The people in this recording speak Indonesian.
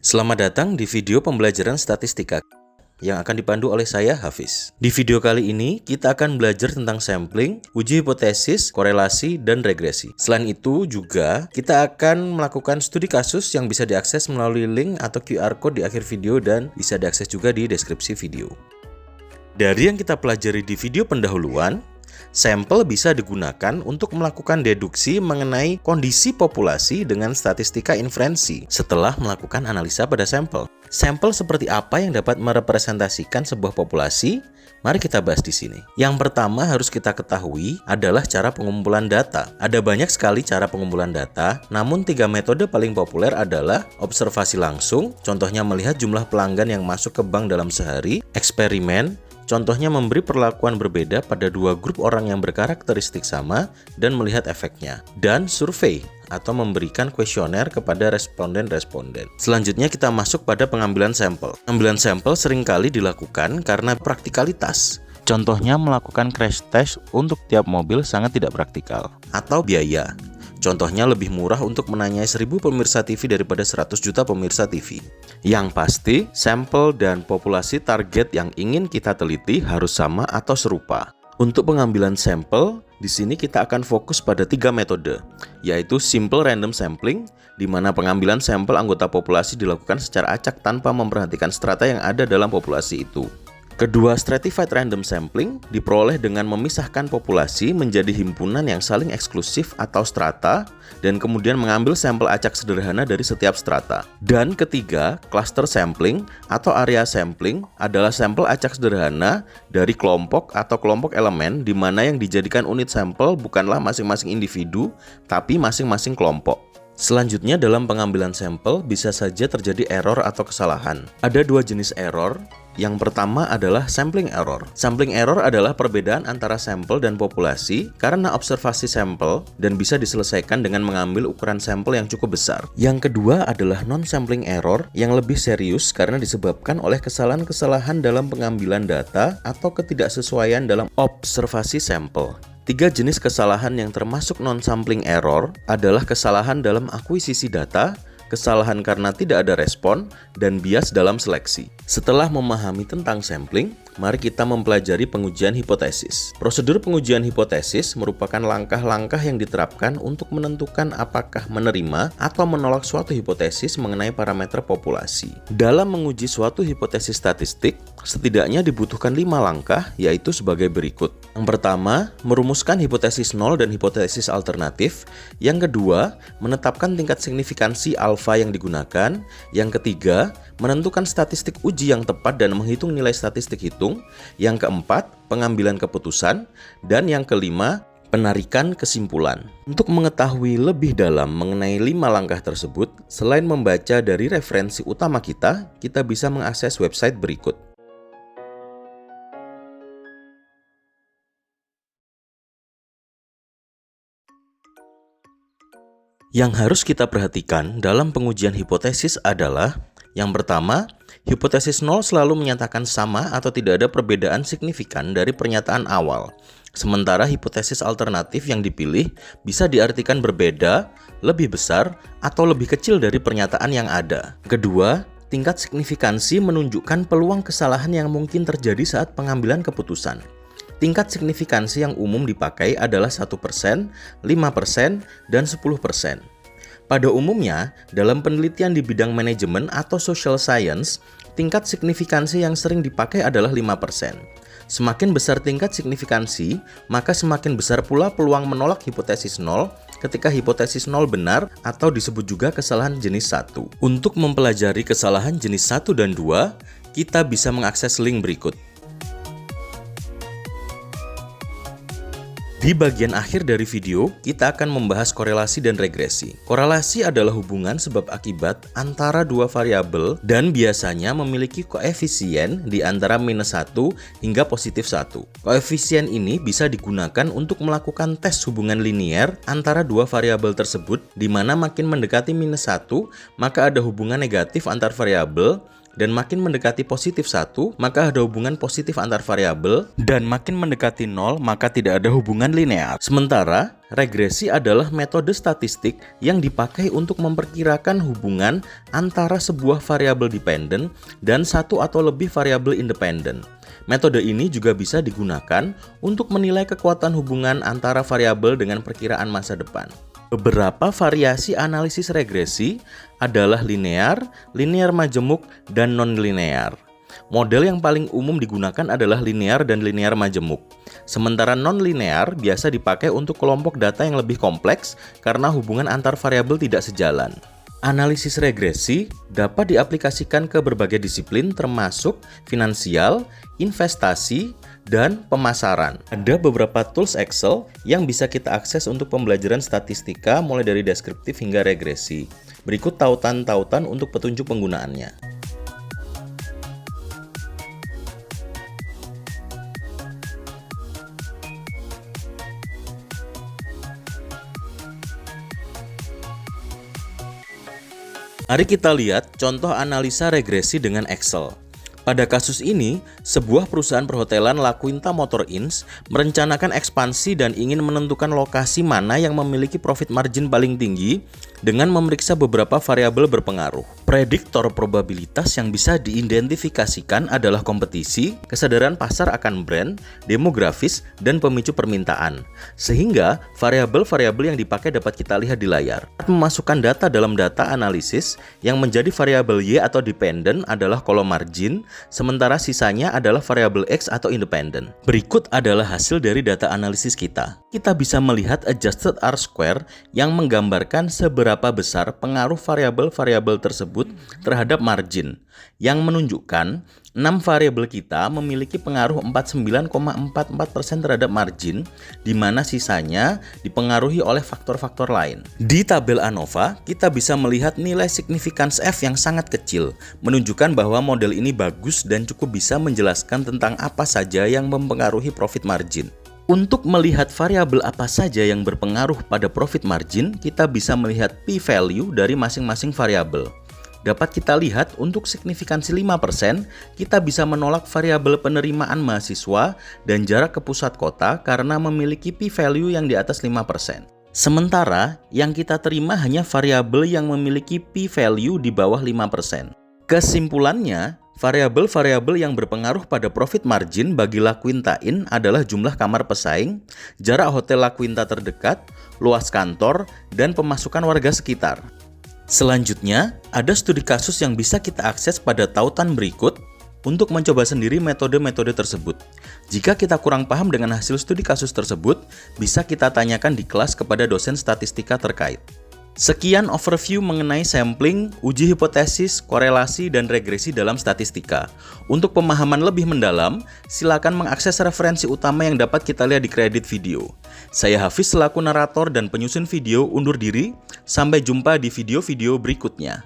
Selamat datang di video pembelajaran statistika yang akan dipandu oleh saya, Hafiz. Di video kali ini, kita akan belajar tentang sampling, uji hipotesis, korelasi, dan regresi. Selain itu juga, kita akan melakukan studi kasus yang bisa diakses melalui link atau QR Code di akhir video dan bisa diakses juga di deskripsi video. Dari yang kita pelajari di video pendahuluan, sampel bisa digunakan untuk melakukan deduksi mengenai kondisi populasi dengan statistika inferensi setelah melakukan analisa pada sampel. Sampel seperti apa yang dapat merepresentasikan sebuah populasi? Mari kita bahas di sini. Yang pertama harus kita ketahui adalah cara pengumpulan data. Ada banyak sekali cara pengumpulan data, namun 3 metode paling populer adalah observasi langsung, contohnya melihat jumlah pelanggan yang masuk ke bank dalam sehari, eksperimen, contohnya memberi perlakuan berbeda pada 2 grup orang yang berkarakteristik sama dan melihat efeknya. Dan survei atau memberikan kuesioner kepada responden-responden. Selanjutnya kita masuk pada pengambilan sampel. Pengambilan sampel seringkali dilakukan karena praktikalitas. Contohnya melakukan crash test untuk tiap mobil sangat tidak praktikal. Atau biaya. Contohnya lebih murah untuk menanyai 1000 pemirsa TV daripada 100 juta pemirsa TV. Yang pasti, sampel dan populasi target yang ingin kita teliti harus sama atau serupa. Untuk pengambilan sampel, di sini kita akan fokus pada 3 metode, yaitu simple random sampling, di mana pengambilan sampel anggota populasi dilakukan secara acak tanpa memperhatikan strata yang ada dalam populasi itu. Kedua, stratified random sampling diperoleh dengan memisahkan populasi menjadi himpunan yang saling eksklusif atau strata dan kemudian mengambil sampel acak sederhana dari setiap strata. Dan ketiga, cluster sampling atau area sampling adalah sampel acak sederhana dari kelompok atau kelompok elemen di mana yang dijadikan unit sampel bukanlah masing-masing individu tapi masing-masing kelompok. Selanjutnya dalam pengambilan sampel bisa saja terjadi error atau kesalahan. Ada 2 jenis error. Yang pertama adalah sampling error. Sampling error adalah perbedaan antara sampel dan populasi karena observasi sampel dan bisa diselesaikan dengan mengambil ukuran sampel yang cukup besar. Yang kedua adalah non-sampling error yang lebih serius karena disebabkan oleh kesalahan-kesalahan dalam pengambilan data atau ketidaksesuaian dalam observasi sampel. 3 jenis kesalahan yang termasuk non-sampling error adalah kesalahan dalam akuisisi data, kesalahan karena tidak ada respon, dan bias dalam seleksi. Setelah memahami tentang sampling, mari kita mempelajari pengujian hipotesis. Prosedur pengujian hipotesis merupakan langkah-langkah yang diterapkan untuk menentukan apakah menerima atau menolak suatu hipotesis mengenai parameter populasi. Dalam menguji suatu hipotesis statistik, setidaknya dibutuhkan 5 langkah, yaitu sebagai berikut. Yang pertama, merumuskan hipotesis nol dan hipotesis alternatif. Yang kedua, menetapkan tingkat signifikansi alfa yang digunakan. Yang ketiga, menentukan statistik uji yang tepat dan menghitung nilai statistik hitung. Yang keempat, pengambilan keputusan. Dan yang kelima, penarikan kesimpulan. Untuk mengetahui lebih dalam mengenai 5 langkah tersebut, selain membaca dari referensi utama kita bisa mengakses website berikut. Yang harus kita perhatikan dalam pengujian hipotesis adalah yang pertama, hipotesis nol selalu menyatakan sama atau tidak ada perbedaan signifikan dari pernyataan awal. Sementara hipotesis alternatif yang dipilih bisa diartikan berbeda, lebih besar, atau lebih kecil dari pernyataan yang ada. Kedua, tingkat signifikansi menunjukkan peluang kesalahan yang mungkin terjadi saat pengambilan keputusan. Tingkat signifikansi yang umum dipakai adalah 1%, 5%, dan 10%. Pada umumnya, dalam penelitian di bidang manajemen atau social science, tingkat signifikansi yang sering dipakai adalah 5%. Semakin besar tingkat signifikansi, maka semakin besar pula peluang menolak hipotesis nol ketika hipotesis nol benar atau disebut juga kesalahan jenis 1. Untuk mempelajari kesalahan jenis 1 dan 2, kita bisa mengakses link berikut. Di bagian akhir dari video, kita akan membahas korelasi dan regresi. Korelasi adalah hubungan sebab akibat antara 2 variabel dan biasanya memiliki koefisien di antara -1 hingga +1. Koefisien ini bisa digunakan untuk melakukan tes hubungan linier antara 2 variabel tersebut, di mana makin mendekati -1, maka ada hubungan negatif antar variabel, dan makin mendekati positif 1, maka ada hubungan positif antar variabel, dan makin mendekati 0, maka tidak ada hubungan linear. Sementara, regresi adalah metode statistik yang dipakai untuk memperkirakan hubungan antara sebuah variabel dependen dan satu atau lebih variabel independen. Metode ini juga bisa digunakan untuk menilai kekuatan hubungan antara variabel dengan perkiraan masa depan. Beberapa variasi analisis regresi adalah linear, linear majemuk, dan non-linear. Model yang paling umum digunakan adalah linear dan linear majemuk. Sementara non-linear biasa dipakai untuk kelompok data yang lebih kompleks karena hubungan antar variabel tidak sejalan. Analisis regresi dapat diaplikasikan ke berbagai disiplin termasuk finansial, investasi, dan pemasaran. Ada beberapa tools Excel yang bisa kita akses untuk pembelajaran statistika mulai dari deskriptif hingga regresi. Berikut tautan-tautan untuk petunjuk penggunaannya. Mari kita lihat contoh analisa regresi dengan Excel. Pada kasus ini, sebuah perusahaan perhotelan La Quinta Motor Inns merencanakan ekspansi dan ingin menentukan lokasi mana yang memiliki profit margin paling tinggi dengan memeriksa beberapa variabel berpengaruh. Prediktor probabilitas yang bisa diidentifikasikan adalah kompetisi, kesadaran pasar akan brand, demografis, dan pemicu permintaan. Sehingga variabel-variabel yang dipakai dapat kita lihat di layar. Memasukkan data dalam data analisis yang menjadi variabel Y atau dependent adalah kolom margin, sementara sisanya adalah variabel X atau independen. Berikut adalah hasil dari data analisis kita. Kita bisa melihat adjusted R-square yang menggambarkan seberapa besar pengaruh variabel-variabel tersebut terhadap margin, yang menunjukkan 6 variabel kita memiliki pengaruh 49,44% terhadap margin, di mana sisanya dipengaruhi oleh faktor-faktor lain. Di tabel ANOVA, kita bisa melihat nilai significance F yang sangat kecil, menunjukkan bahwa model ini bagus dan cukup bisa menjelaskan tentang apa saja yang mempengaruhi profit margin. Untuk melihat variabel apa saja yang berpengaruh pada profit margin, kita bisa melihat p-value dari masing-masing variabel. Dapat kita lihat untuk signifikansi 5%, kita bisa menolak variabel penerimaan mahasiswa dan jarak ke pusat kota karena memiliki p-value yang di atas 5%. Sementara, yang kita terima hanya variabel yang memiliki p-value di bawah 5%. Kesimpulannya, variabel-variabel yang berpengaruh pada profit margin bagi La Quinta Inn adalah jumlah kamar pesaing, jarak hotel La Quinta terdekat, luas kantor, dan pemasukan warga sekitar. Selanjutnya, ada studi kasus yang bisa kita akses pada tautan berikut untuk mencoba sendiri metode-metode tersebut. Jika kita kurang paham dengan hasil studi kasus tersebut, bisa kita tanyakan di kelas kepada dosen statistika terkait. Sekian overview mengenai sampling, uji hipotesis, korelasi, dan regresi dalam statistika. Untuk pemahaman lebih mendalam, silakan mengakses referensi utama yang dapat kita lihat di kredit video. Saya Hafiz selaku narator dan penyusun video undur diri. Sampai jumpa di video-video berikutnya.